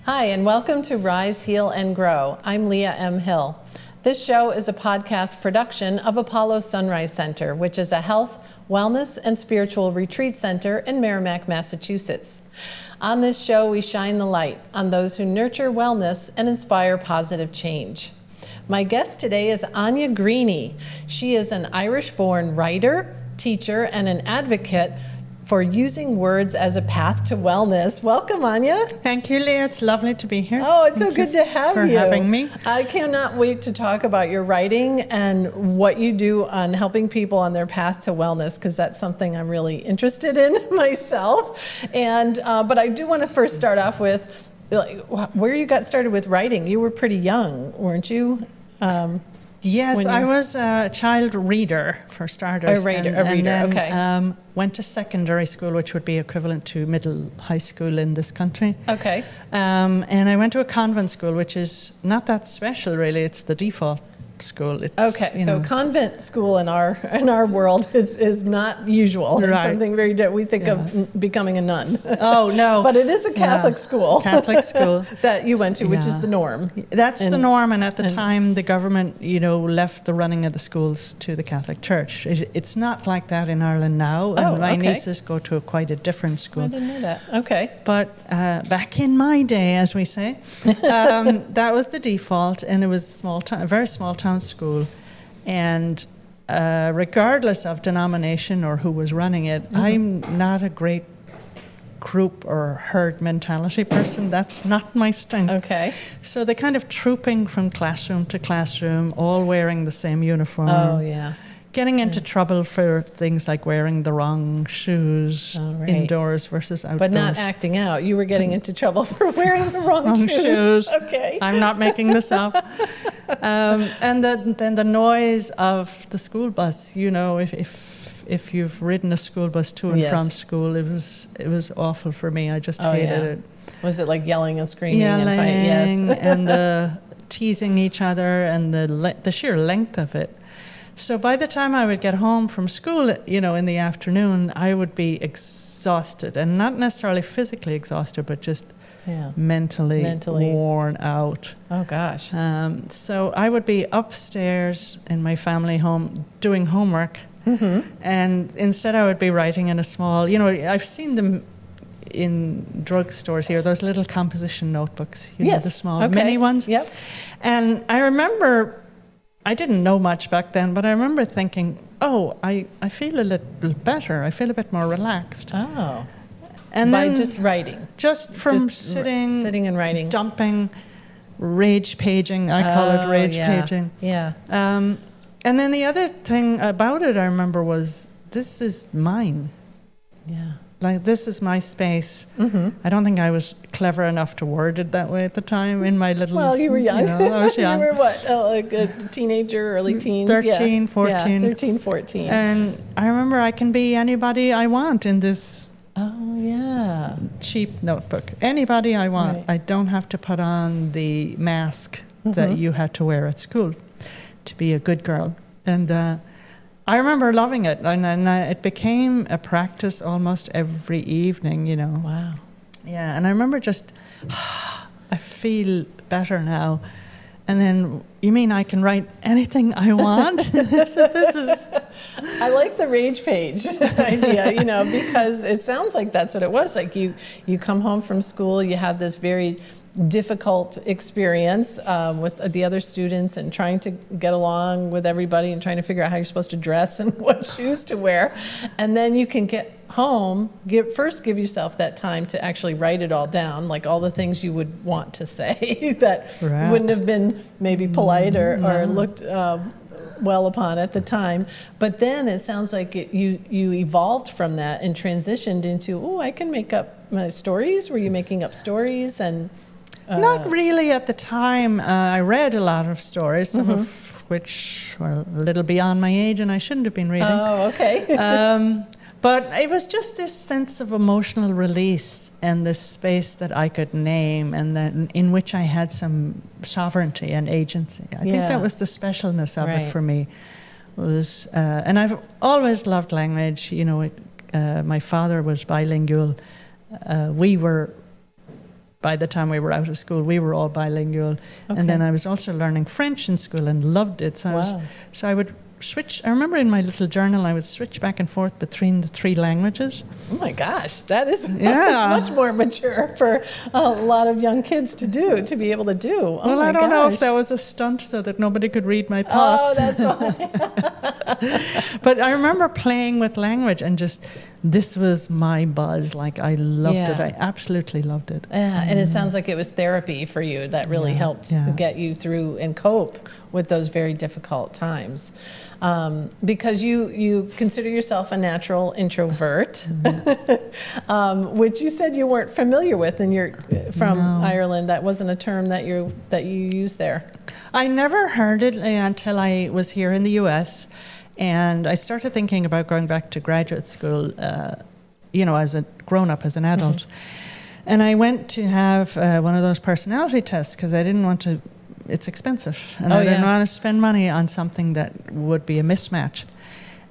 Hi, and welcome to Rise, Heal, and Grow. I'm Leah M. Hill. This show is a podcast production of Apollo Sunrise Center, which is a health, wellness, and spiritual retreat center in Merrimack, Massachusetts. On this show, we shine the light on those who nurture wellness and inspire positive change. My guest today is Áine Greaney. She is an Irish-born writer, teacher, and an advocate for using words as a path to wellness. Welcome, Áine. Thank you, Leah. It's lovely to be here. Oh, it's so good to have you. For having me. I cannot wait to talk about your writing and what you do on helping people on their path to wellness, because that's something I'm really interested in myself. And but I do want to first start off with where you got started with writing. You were pretty young, weren't you? Yes, I was a child reader, for starters. A reader, okay. Went to secondary school, which would be equivalent to middle high school in this country. Okay. And I went to a convent school, which is not that special, really. It's the default school. It's, okay, so convent school in our world is not usual. It's something very different. We think of becoming a nun. Oh, no. But it is a Catholic school. Catholic school. That you went to, which is the norm. That's the norm, and at the time, the government, left the running of the schools to the Catholic Church. It's not like that in Ireland now, and my nieces go to quite a different school. I didn't know that. Okay. But back in my day, as we say, that was the default, and it was a very small town school, and regardless of denomination or who was running it, I'm not a great group or herd mentality person. That's not my strength. Okay. So the kind of trooping from classroom to classroom, all wearing the same uniform. Oh, yeah. Getting into trouble for things like wearing the wrong shoes indoors versus outdoors. But not acting out. You were getting into trouble for wearing the wrong shoes. Okay. I'm not making this up. And then the noise of the school bus, if you've ridden a school bus to and from school, it was awful for me. I just hated it. Was it like yelling and screaming and fighting? Yes. And the teasing each other and the sheer length of it. So by the time I would get home from school, in the afternoon, I would be exhausted, and not necessarily physically exhausted, but just mentally worn out. Oh, gosh. So I would be upstairs in my family home doing homework, and instead I would be writing in a small, I've seen them in drugstores here, those little composition notebooks, the small mini ones. Yep. And I remember, I didn't know much back then, but I remember thinking, I feel a little better. I feel a bit more relaxed. Oh. And by then just writing? Just from sitting and writing. Dumping, rage paging. I call it rage paging. Yeah. And then the other thing about it I remember was, this is mine. Yeah. Like, this is my space. I don't think I was clever enough to word it that way at the time in my little... Well, you were young. I was young. You were what, like a teenager, early teens? 13, 14. Yeah, 13, 14. And I remember I can be anybody I want in this cheap notebook. Anybody I want. Right. I don't have to put on the mask that you had to wear at school to be a good girl. And I remember loving it, and it became a practice almost every evening, Wow. Yeah, and I remember just, I feel better now. And then, you mean I can write anything I want? So this is... I like the rage page idea, because it sounds like that's what it was. Like you come home from school, you have this very difficult experience with the other students and trying to get along with everybody and trying to figure out how you're supposed to dress and what shoes to wear. And then you can get home, first give yourself that time to actually write it all down, like all the things you would want to say that wouldn't have been maybe polite or looked well upon at the time. But then it sounds like you evolved from that and transitioned into, I can make up my stories. Were you making up stories? And not really at the time. I read a lot of stories, some of which were a little beyond my age and I shouldn't have been reading. Oh, okay. But it was just this sense of emotional release and this space that I could name and then in which I had some sovereignty and agency. I think that was the specialness of it for me. And I've always loved language. My father was bilingual. We were by the time we were out of school, we were all bilingual. Okay. And then I was also learning French in school and loved it. So I would switch. I remember in my little journal, I would switch back and forth between the 3 languages. Oh my gosh, that's much more mature for a lot of young kids to do, to be able to do. Oh well, my I don't know if gosh. that was a stunt so that nobody could read my thoughts. Oh, that's why. But I remember playing with language and just, this was my buzz. Like, I loved it. I absolutely loved it. Yeah, and it sounds like it was therapy for you that really helped get you through and cope with those very difficult times. Because you consider yourself a natural introvert, which you said you weren't familiar with, and you're from Ireland. That wasn't a term that you used there. I never heard it until I was here in the U.S., and I started thinking about going back to graduate school, as a grown-up, as an adult. Mm-hmm. And I went to have one of those personality tests because I didn't want to. It's expensive, and I didn't want to spend money on something that would be a mismatch.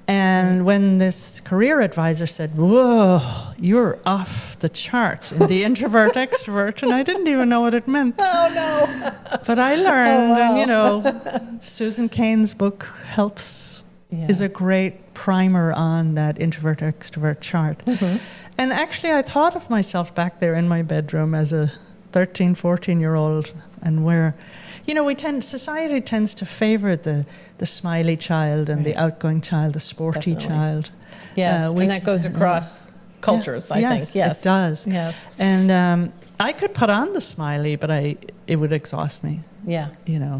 And when this career advisor said, "Whoa, you're off the charts in the introvert extrovert," and I didn't even know what it meant. Oh no! But I learned, and Susan Cain's book helps. Is a great primer on that introvert extrovert chart. Mm-hmm. And actually, I thought of myself back there in my bedroom as a 13, 14-year-old, and where. Society tends to favor the smiley child and the outgoing child, the sporty child. Yes, and that goes across cultures, I think. Yes, it does. Yes. And I could put on the smiley, but it would exhaust me. Yeah.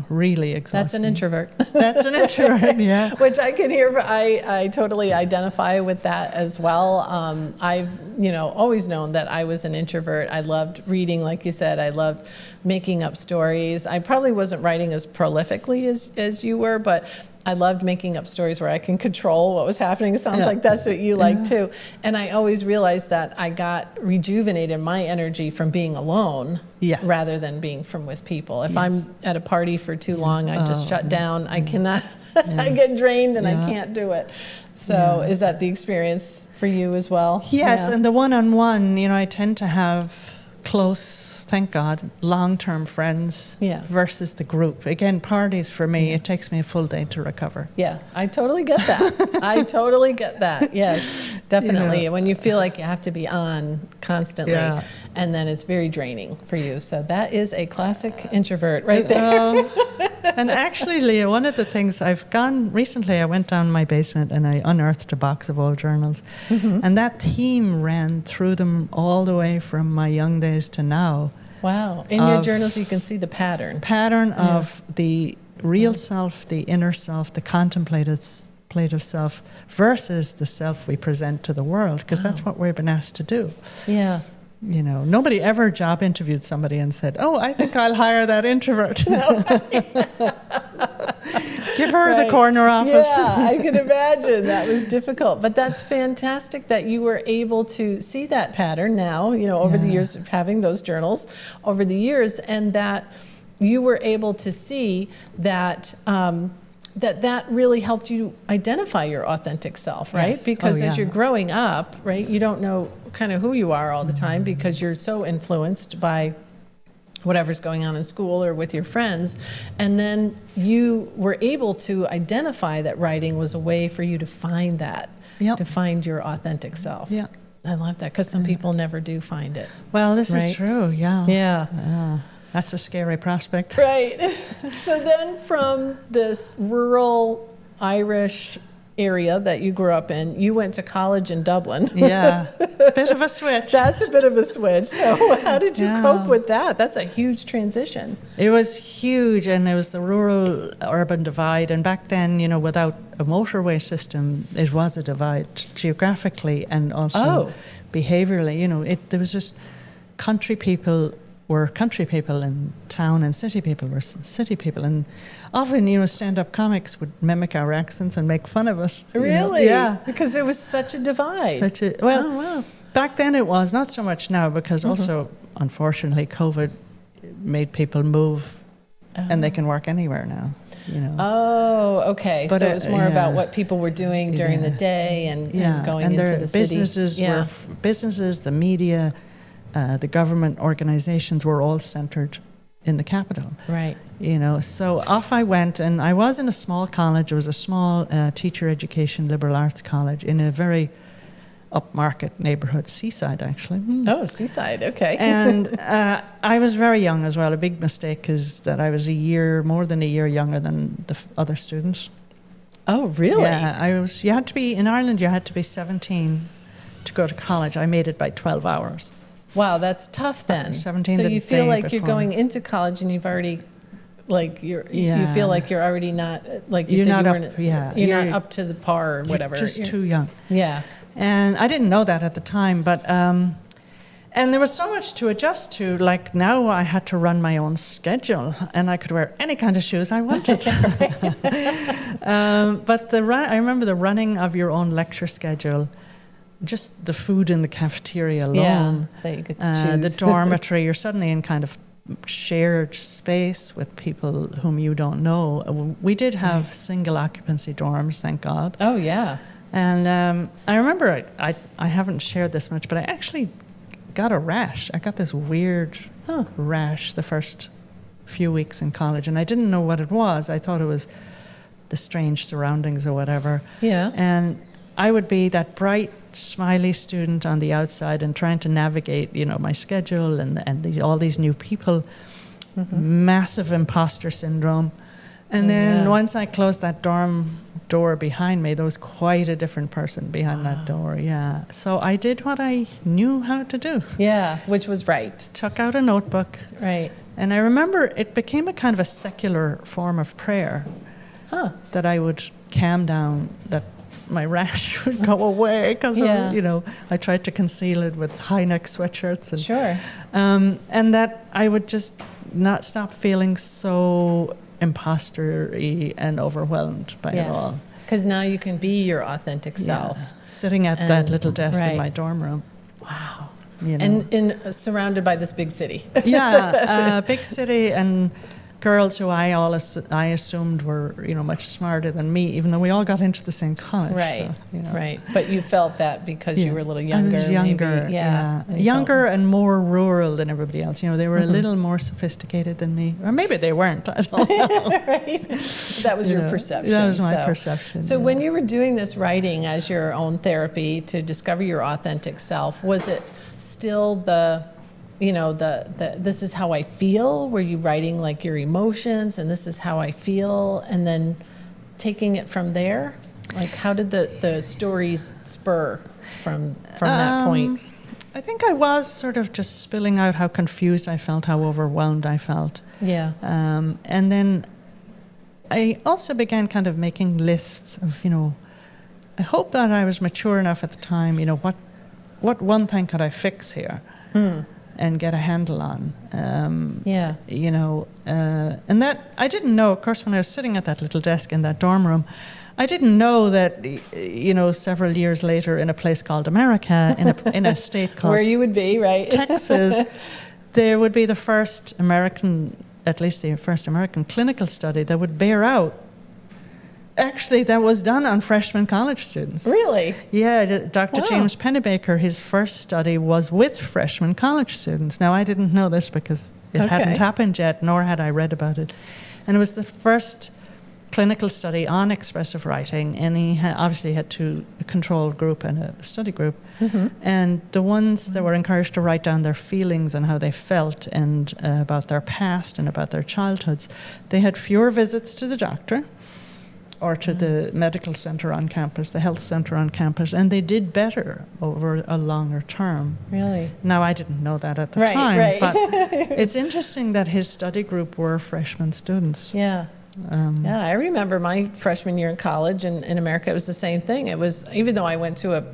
Really exhaust That's an me. introvert. That's an introvert, yeah. Which I can hear, I totally identify with that as well. I've, always known that I was an introvert. I loved reading, like you said. I loved making up stories. I probably wasn't writing as prolifically as you were, but I loved making up stories where I can control what was happening. It sounds like that's what you like too. And I always realized that I got rejuvenated my energy from being alone rather than being with people. If I'm at a party for too long, I just shut down. I cannot, I get drained and I can't do it. So is that the experience for you as well? Yes, and the one-on-one, I tend to have close, thank God, long-term friends versus the group. Again, parties for me, it takes me a full day to recover. Yeah, I totally get that. I totally get that. Yes, definitely. When you feel like you have to be on constantly, and then it's very draining for you. So that is a classic introvert right there. And actually, Leah, one of the things recently I went down my basement and I unearthed a box of old journals. Mm-hmm. And that theme ran through them all the way from my young days to now. Wow. In your journals, you can see the pattern. Of the real self, the inner self, the contemplative self versus the self we present to the world, because that's what we've been asked to do. Yeah. Nobody ever job interviewed somebody and said, "Oh, I think I'll hire that introvert." Give her the corner office. Yeah, I can imagine that was difficult. But that's fantastic that you were able to see that pattern now, over the years of having those journals over the years, and that you were able to see that that really helped you identify your authentic self, right? Yes. Because as you're growing up, right, you don't know kind of who you are all the time because you're so influenced by whatever's going on in school or with your friends. And then you were able to identify that writing was a way for you to find that, to find your authentic self. Yeah. I love that because some people never do find it. Well, this is true, Yeah. That's a scary prospect. Right. So then from this rural Irish area that you grew up in, you went to college in Dublin. Yeah. Bit of a switch. That's a bit of a switch. So how did you cope with that? That's a huge transition. It was huge, and it was the rural-urban divide. And back then, without a motorway system, it was a divide geographically and also behaviorally. There was just country people were country people and town and city people were city people. And often, stand-up comics would mimic our accents and make fun of us. Really? Yeah. Because there was such a divide. Back then it was, not so much now, because also, unfortunately, COVID made people move and they can work anywhere now. Oh, okay. But so it was more about what people were doing during the day and going into the city. Businesses, the media, the government organizations were all centered in the capital. Right. You know, so off I went, and I was in a small college. It was a small teacher education liberal arts college in a very upmarket neighborhood, Seaside, actually. Oh, Seaside, okay. And I was very young as well. A big mistake is that I was more than a year younger than the other students. Oh, really? Yeah, in Ireland, you had to be 17 to go to college. I made it by 12 hours. Wow, that's tough then. 17 so the you feel day like you're before. going into college and you've already, like, you Yeah. feel like you're already not, like you You're said, not you up- weren't, yeah, you're you're- not up to the par or whatever. You're just You're- too young. Yeah. And I didn't know that at the time, but and there was so much to adjust to. Like now, I had to run my own schedule, and I could wear any kind of shoes I wanted. But I remember the running of your own lecture schedule, just the food in the cafeteria alone, that you get to choose. the dormitory. You're suddenly in kind of shared space with people whom you don't know. We did have single occupancy dorms, thank God. Oh, yeah. And I remember, I haven't shared this much, but I actually got a rash. I got this weird rash the first few weeks in college, and I didn't know what it was. I thought it was the strange surroundings or whatever. Yeah. And I would be that bright, smiley student on the outside and trying to navigate, my schedule and all these new people. Massive imposter syndrome. And then once I closed that dorm door behind me, there was quite a different person behind that door. Yeah. So I did what I knew how to do. Yeah, which was right. Took out a notebook. Right. And I remember it became a kind of a secular form of prayer that I would calm down, that my rash would go away because, I tried to conceal it with high-neck sweatshirts. And, Sure. And that I would just not stop feeling so imposter-y and overwhelmed by it all. Because now you can be your authentic self. Sitting at that little desk in my dorm room. Wow. And surrounded by this big city. Big city and girls who I assumed were, much smarter than me, even though we all got into the same college. Right, so, right. But you felt that because you were a little younger. I was younger, maybe. Younger and more rural than everybody else. They were a little more sophisticated than me. Or maybe they weren't, I don't know. Right. That was your perception. That was my perception. So when you were doing this writing as your own therapy to discover your authentic self, was it still the this is how I feel? Were you writing like your emotions and this is how I feel, and then taking it from there? Like how did the stories spur from that point? I think I was sort of just spilling out how confused I felt, how overwhelmed I felt. Yeah. And then I also began kind of making lists of, I hope that I was mature enough at the time, what one thing could I fix here? And get a handle on. And that I didn't know, of course, when I was sitting at that little desk in that dorm room, I didn't know that, several years later in a place called America, in a state called where you would be, right? Texas, there would be the first American clinical study that would bear out. Actually, that was done on freshman college students. Really? Yeah, Dr. Wow. James Pennebaker, his first study was with freshman college students. Now, I didn't know this because it hadn't happened yet, nor had I read about it. And it was the first clinical study on expressive writing, and he obviously had a control group and a study group. And the ones that were encouraged to write down their feelings and how they felt and about their past and about their childhoods, they had fewer visits to the doctor or to the medical center on campus, the health center on campus, and they did better over a longer term. Really? Now, I didn't know that at the time, but it's interesting that his study group were freshman students. Yeah. I remember my freshman year in college, and in America it was the same thing. It was, even though I went to a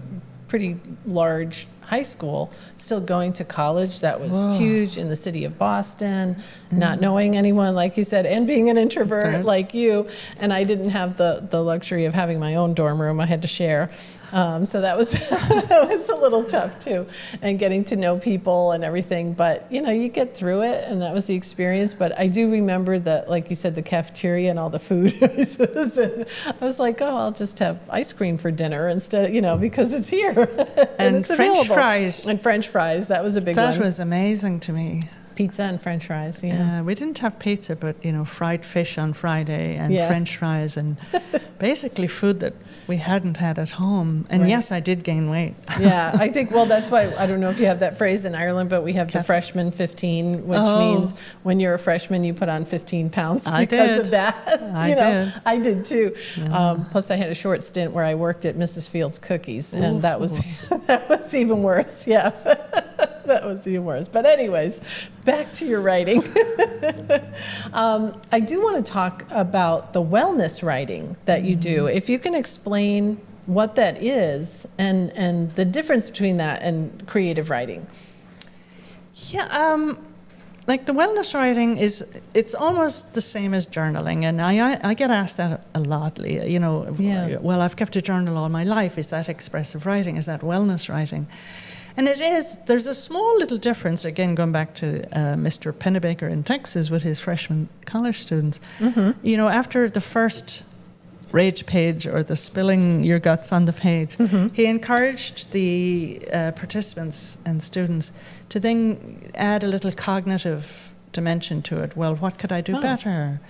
pretty large high school, still going to college that was huge in the city of Boston, not knowing anyone, like you said, and being an introvert like you. And I didn't have the luxury of having my own dorm room. I had to share. So that was that was a little tough too, and getting to know people and everything. But you get through it, and that was the experience. But I do remember like you said, the cafeteria and all the food. And I was like, oh, I'll just have ice cream for dinner instead, because it's here And it's French available. fries. And French fries. That was a big one. That was amazing to me. Pizza and French fries, yeah. We didn't have pizza, but, fried fish on Friday and Yeah. French fries and basically food that we hadn't had at home. And Right. yes, I did gain weight. Yeah, I think, well, that's why, I don't know if you have that phrase in Ireland, but we have the freshman 15, which means when you're a freshman, you put on 15 pounds because of that. I did. I did too. Plus, I had a short stint where I worked at Mrs. Fields Cookies, and that was that was even worse. Yeah, that was even worse. But anyways, back to your writing. I do want to talk about the wellness writing that you do. If you can explain what that is and the difference between that and creative writing. Yeah, like the wellness writing it's almost the same as journaling, and I get asked that a lot, Leah. Well, I've kept a journal all my life. Is that expressive writing? Is that wellness writing? And it is. There's a small little difference, again, going back to Mr. Pennebaker in Texas with his freshman college students. Mm-hmm. After the first rage page or the spilling your guts on the page, he encouraged the participants and students to then add a little cognitive dimension to it. Well, what could I do better?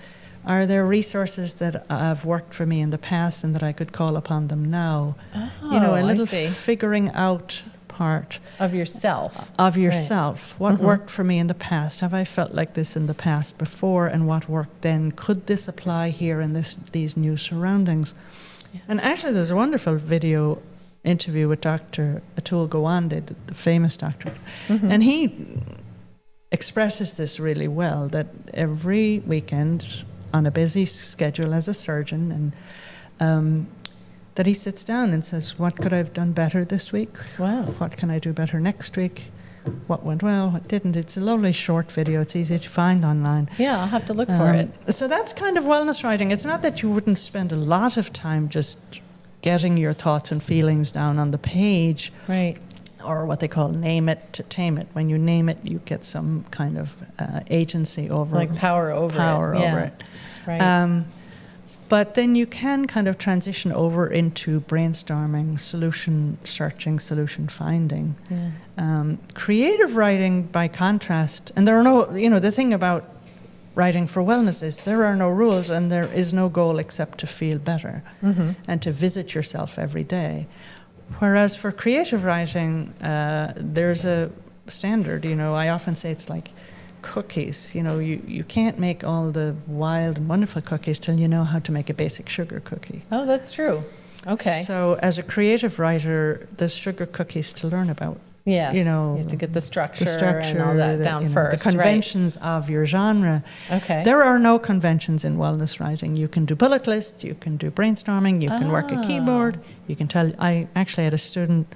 Are there resources that have worked for me in the past and that I could call upon them now? A little figuring out part of yourself. Right. What worked for me in the past? Have I felt like this in the past before? And what worked then? Could this apply here in these new surroundings? Yeah. And actually, there's a wonderful video interview with Dr. Atul Gawande, the famous doctor, and he expresses this really well. That every weekend, on a busy schedule as a surgeon, and that he sits down and says, what could I have done better this week? Wow. What can I do better next week? What went well, what didn't? It's a lovely short video. It's easy to find online. Yeah, I'll have to look for it. So that's kind of wellness writing. It's not that you wouldn't spend a lot of time just getting your thoughts and feelings down on the page. Right. Or what they call name it to tame it. When you name it, you get some kind of agency over it. Like power over it. Right. But then you can kind of transition over into brainstorming, solution searching, solution finding. Yeah. Creative writing, by contrast, and there are no, the thing about writing for wellness is there are no rules and there is no goal except to feel better and to visit yourself every day. Whereas for creative writing, there's a standard. I often say it's like cookies. You can't make all the wild and wonderful cookies till you know how to make a basic sugar cookie. Oh, that's true. Okay. So as a creative writer, there's sugar cookies to learn about. Yes. You have to get the structure and all that down first. The conventions of your genre. Okay. There are no conventions in wellness writing. You can do bullet lists, you can do brainstorming, you can work a keyboard, you can tell. I actually had a student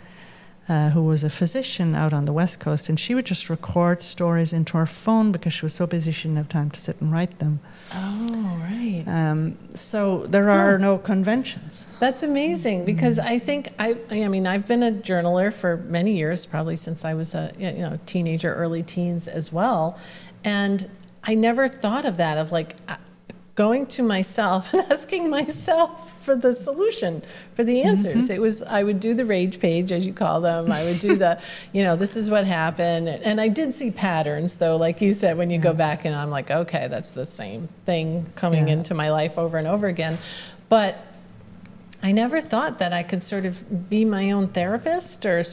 who was a physician out on the West Coast, and she would just record stories into her phone because she was so busy she didn't have time to sit and write them. Oh, right. So there are no conventions. That's amazing, because I think, I've been a journaler for many years, probably since I was a teenager, early teens as well, and I never thought of that, of like going to myself and asking myself for the solution, for the answers. I would do the rage page, as you call them. I would do the, this is what happened. And I did see patterns, though, like you said, when you go back and I'm like, okay, that's the same thing coming into my life over and over again. But I never thought that I could sort of be my own therapist or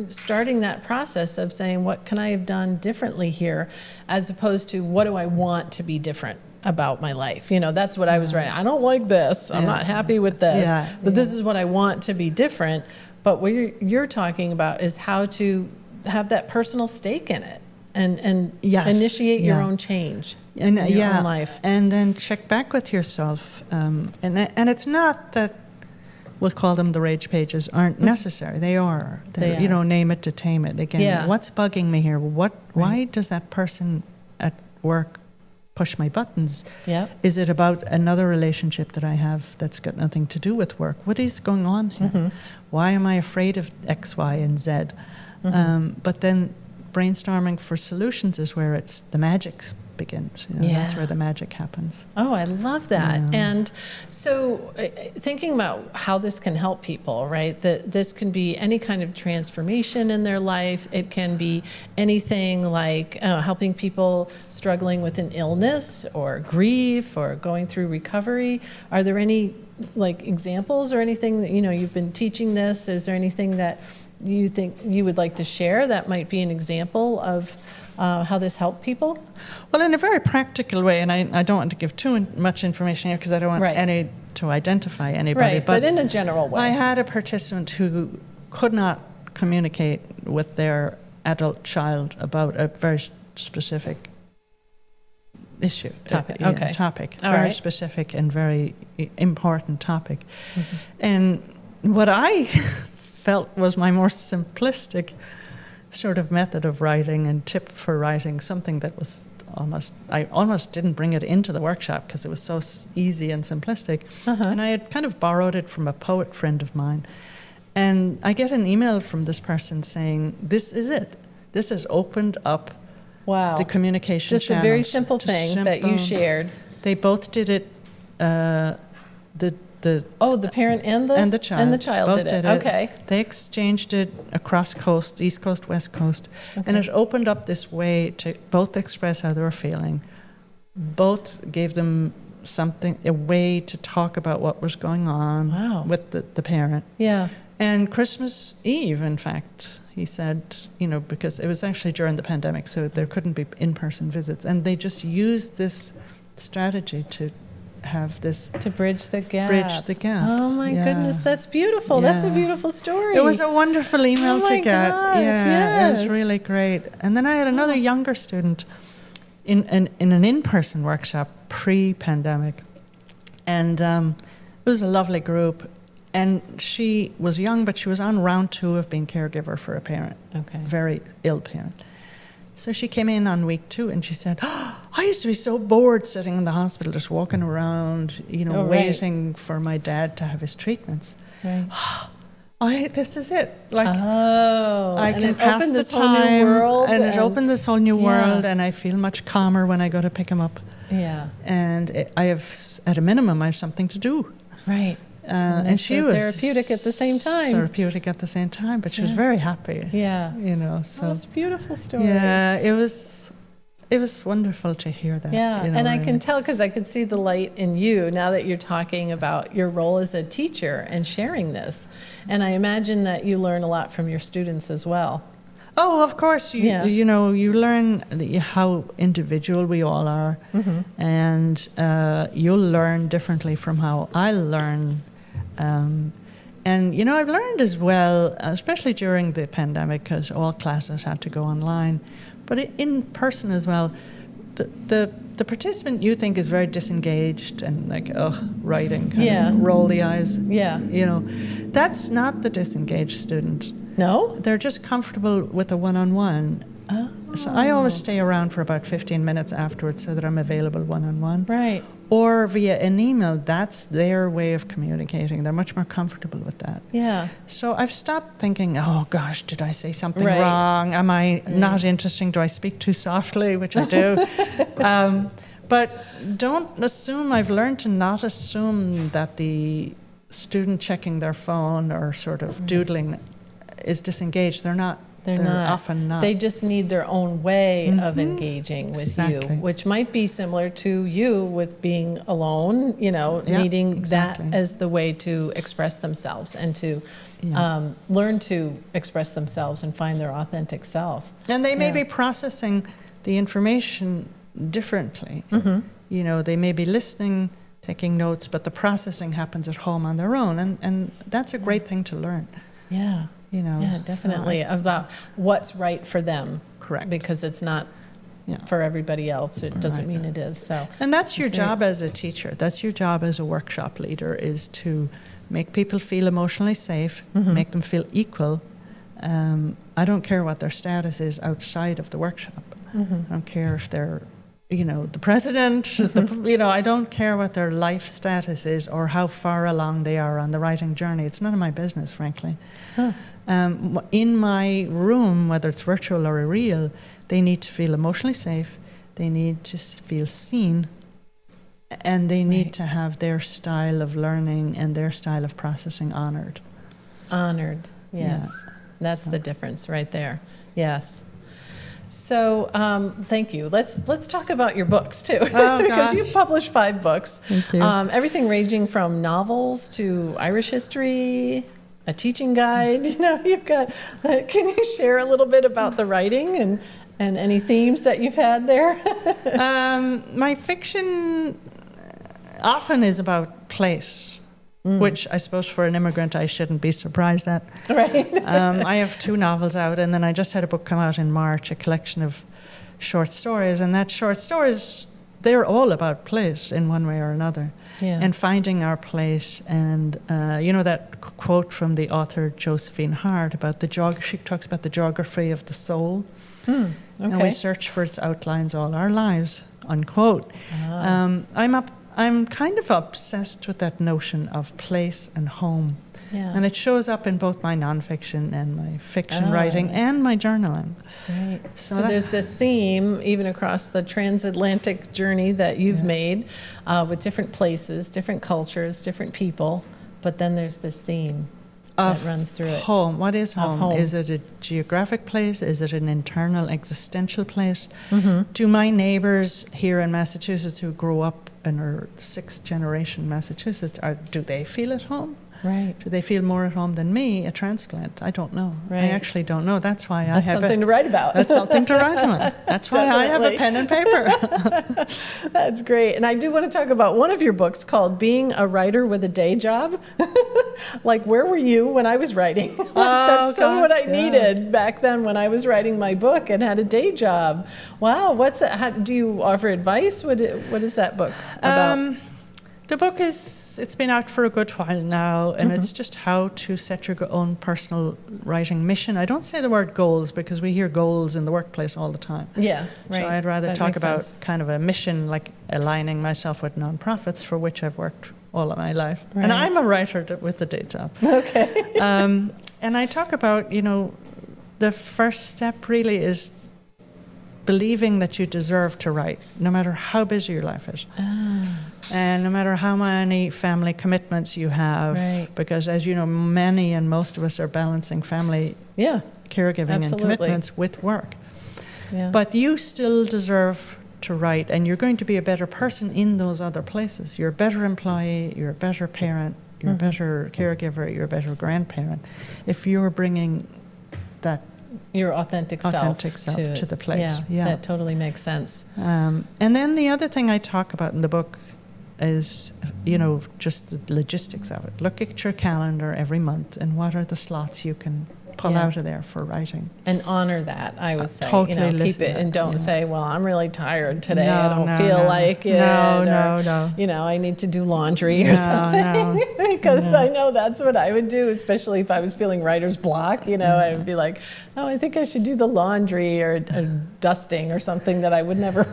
starting that process of saying, what can I have done differently here, as opposed to what do I want to be different about my life. That's what I was writing. I don't like this. I'm not happy with this. But this is what I want to be different. But what you're talking about is how to have that personal stake in it and initiate your own change in your own life. And then check back with yourself. And it's not that we'll call them the rage pages aren't necessary. They are. Name it to tame it. Again, what's bugging me here? Why does that person at work push my buttons? Is it about another relationship that I have that's got nothing to do with work? What is going on here? Why am I afraid of X, Y, and Z? But then brainstorming for solutions is where the magic begins. You know, that's where the magic happens. Oh, I love that. Yeah. And so thinking about how this can help people, right? That this can be any kind of transformation in their life. It can be anything like helping people struggling with an illness or grief or going through recovery. Are there any like examples or anything that, you know, you've been teaching this? Is there anything that you think you would like to share that might be an example of how this helped people? Well, in a very practical way, and I don't want to give too much information here because I don't want to identify anybody. Right, but in a general way. I had a participant who could not communicate with their adult child about a very specific issue. Topic, very specific and very important topic. Mm-hmm. And what I felt was my more simplistic sort of method of writing and tip for writing, something that was I almost didn't bring it into the workshop because it was so easy and simplistic. And I had kind of borrowed it from a poet friend of mine. And I get an email from this person saying, this is it. This has opened up the communication Just channels. a very simple thing that you shared. They both did it, the parent and the child. And the child both did it. Okay. They exchanged it across coast, East Coast, West Coast, and it opened up this way to both express how they were feeling. Both gave them a way to talk about what was going on with the parent. Yeah. And Christmas Eve, in fact, he said, you know, because it was actually during the pandemic, so there couldn't be in-person visits, and they just used this strategy to have this to bridge the gap. Oh my goodness, that's beautiful. That's a beautiful story. It was a wonderful email to get. Gosh, yes. It was really great. And then I had another younger student in an in-person workshop pre-pandemic, and it was a lovely group. And she was young, but she was on round 2 of being caregiver for a parent, very ill parent. So she came in on week 2 and she said, I used to be so bored sitting in the hospital, just walking around, you know, waiting for my dad to have his treatments. Right. This is it. Like, I can pass the time, and it opened this whole new world, and I feel much calmer when I go to pick him up. Yeah. And I have, at a minimum, I have something to do. Right. And she was therapeutic at the same time. But she was very happy. Yeah. You know, so that's a beautiful story. Yeah, it was wonderful to hear that. Yeah, you know, and I can tell because I could see the light in you now that you're talking about your role as a teacher and sharing this. And I imagine that you learn a lot from your students as well. Oh, of course. You know, you learn how individual we all are, and you'll learn differently from how I learn. And, you know, I've learned as well, especially during the pandemic, because all classes had to go online, but in person as well, the participant you think is very disengaged and like, writing, kind of roll the eyes. Yeah. You know, that's not the disengaged student. No? They're just comfortable with a one-on-one. Oh. So I always stay around for about 15 minutes afterwards so that I'm available one-on-one. Right. Or via an email. That's their way of communicating. They're much more comfortable with that. Yeah. So I've stopped thinking, oh gosh, did I say something wrong? Am I not interesting? Do I speak too softly? Which I do. But don't assume, I've learned to not assume that the student checking their phone or sort of doodling is disengaged. They're not. They're often not. They just need their own way of engaging with you, which might be similar to you with being alone, you know, needing that as the way to express themselves and to learn to express themselves and find their authentic self. And they may be processing the information differently. You know, they may be listening, taking notes, but the processing happens at home on their own. And that's a great thing to learn. Yeah. You know, yeah, definitely, about what's right for them. Correct. Because it's not for everybody else. It doesn't mean it is. So, and that's your job as a teacher. That's your job as a workshop leader, is to make people feel emotionally safe, make them feel equal. I don't care what their status is outside of the workshop. I don't care if they're, you know, the president, you know, I don't care what their life status is or how far along they are on the writing journey. It's none of my business, frankly. In my room, whether it's virtual or real, they need to feel emotionally safe. they need to feel seen, and they need to have their style of learning and their style of processing honored. Honored, yes. Yeah. That's the difference right there. Yes. So thank you. Let's talk about your books too, because you've published 5 books. Thank you. Everything ranging from novels to Irish history, a teaching guide. You've got. Can you share a little bit about the writing and any themes that you've had there? My fiction often is about place. Which I suppose for an immigrant I shouldn't be surprised at. Right. I have 2 novels out, and then I just had a book come out in March, a collection of short stories, and that short stories, they're all about place in one way or another, and finding our place. And that quote from the author Josephine Hart about she talks about the geography of the soul, and we search for its outlines all our lives, unquote. I'm kind of obsessed with that notion of place and home. Yeah. And it shows up in both my nonfiction and my fiction writing and my journaling. Right. So there's this theme, even across the transatlantic journey that you've made, with different places, different cultures, different people. But then there's this theme that runs through it. Home. What is home? Is it a geographic place? Is it an internal existential place? Mm-hmm. Do my neighbors here in Massachusetts who grew up in our 6th generation Massachusetts, do they feel at home? Right. Do they feel more at home than me, a transplant? I don't know. Right. I actually don't know. That's why That's something to write about. That's something to write about. That's why I have a pen and paper. That's great. And I do want to talk about one of your books called Being a Writer with a Day Job. Like, where were you when I was writing? That's what I needed back then when I was writing my book and had a day job. Wow. What's that? Do you offer advice? What is that book about? The book it's been out for a good while now, and it's just how to set your own personal writing mission. I don't say the word goals because we hear goals in the workplace all the time. Yeah, right. So I'd rather talk about sense. Kind of a mission, like aligning myself with nonprofits for which I've worked all of my life. Right. And I'm a writer with a day job. Okay. And I talk about, the first step really is believing that you deserve to write, no matter how busy your life is. And no matter how many family commitments you have, because as you know, many and most of us are balancing family caregiving and commitments with work. Yeah. But you still deserve to write, and you're going to be a better person in those other places. You're a better employee, you're a better parent, you're a better caregiver, you're a better grandparent if you're bringing that your authentic self to the place. Yeah, that totally makes sense. And then the other thing I talk about in the book is, just the logistics of it. Look at your calendar every month and what are the slots you can pull out of there for writing. And honor that, I would say. Totally keep it and don't say, well, I'm really tired today. I don't feel like it. No. I need to do laundry or something. Because I know that's what I would do, especially if I was feeling writer's block. I would be like, oh, I think I should do the laundry or dusting or something that I would never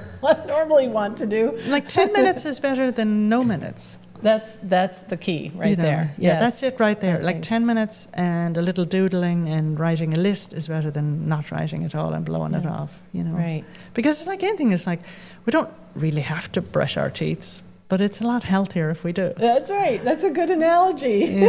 normally want to do. Like 10 minutes is better than no minutes. That's the key there. Yeah, yes. That's it right there. Like 10 minutes and a little doodling and writing a list is better than not writing at all and blowing it off, Right. Because it's like anything, it's like we don't really have to brush our teeth, but it's a lot healthier if we do. That's right. That's a good analogy.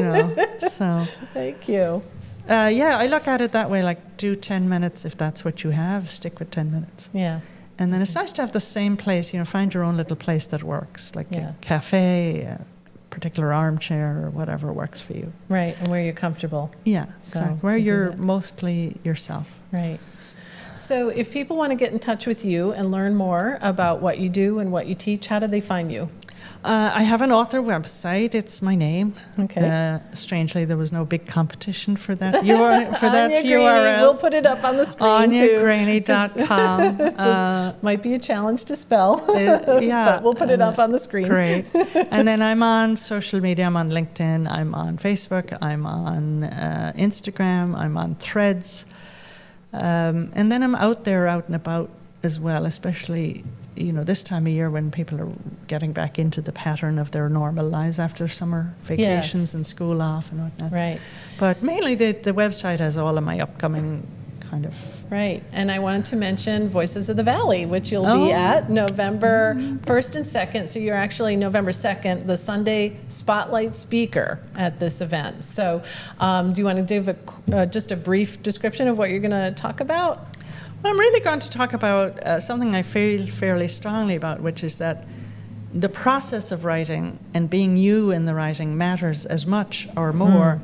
So. Thank you. I look at it that way, like do 10 minutes if that's what you have, stick with 10 minutes. Yeah. And then it's nice to have the same place, find your own little place that works, like a cafe, a particular armchair, or whatever works for you. Right, and where you're comfortable. Yeah, exactly. Where you're mostly yourself. Right. So if people want to get in touch with you and learn more about what you do and what you teach, how do they find you? I have an author website. It's my name. Okay. Strangely, there was no big competition for that. Áine URL. We'll put it up on the screen too. AineGreaney.com. Might be a challenge to spell. But we'll put it up on the screen. Great. And then I'm on social media. I'm on LinkedIn. I'm on Facebook. I'm on Instagram. I'm on Threads. And then I'm out and about as well, especially this time of year when people are getting back into the pattern of their normal lives after summer vacations and school off and whatnot. Right. But mainly the website has all of my upcoming kind of. Right. And I wanted to mention Voices of the Valley, which you'll be at November 1st and 2nd. So you're actually November 2nd, the Sunday spotlight speaker at this event. So do you want to give just a brief description of what you're going to talk about? Well, I'm really going to talk about something I feel fairly strongly about, which is that the process of writing and being you in the writing matters as much or more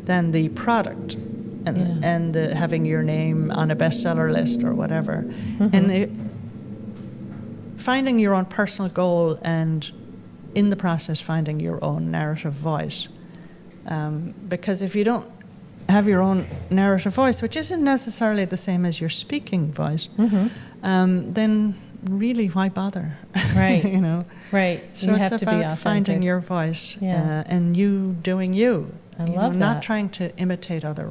than the product and having your name on a bestseller list or whatever. And finding your own personal goal and in the process finding your own narrative voice. Because if you don't have your own narrative voice, which isn't necessarily the same as your speaking voice, then really why bother? Right. You know? Right. So you it's have to about be authentic. finding your voice Yeah. and you doing you. I You love know, that. Not trying to imitate other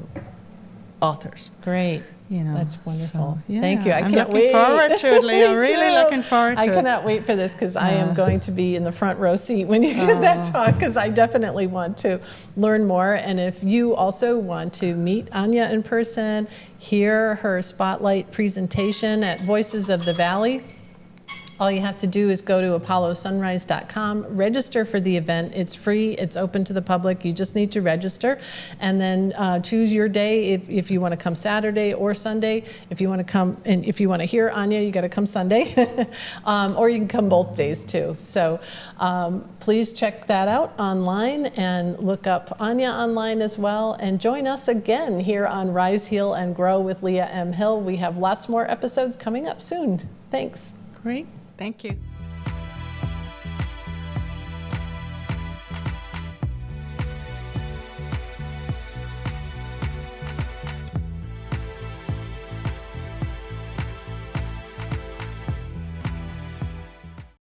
authors. Great. You know, That's wonderful. So, yeah, Thank you. I I'm can't looking wait. forward to it, Leah. Me Really too. looking forward to I it. cannot wait for this because I am going to be in the front row seat when you give that talk because I definitely want to learn more. And if you also want to meet Áine in person, hear her spotlight presentation at Voices of the Valley, all you have to do is go to apollosunrise.com, register for the event. It's free, it's open to the public. You just need to register and then choose your day if you want to come Saturday or Sunday. If you want to come, and if you want to hear Áine, you got to come Sunday. Or you can come both days too. So please check that out online and look up Áine online as well. And join us again here on Rise, Heal, and Grow with Leah M. Hill. We have lots more episodes coming up soon. Thanks. Great. Thank you.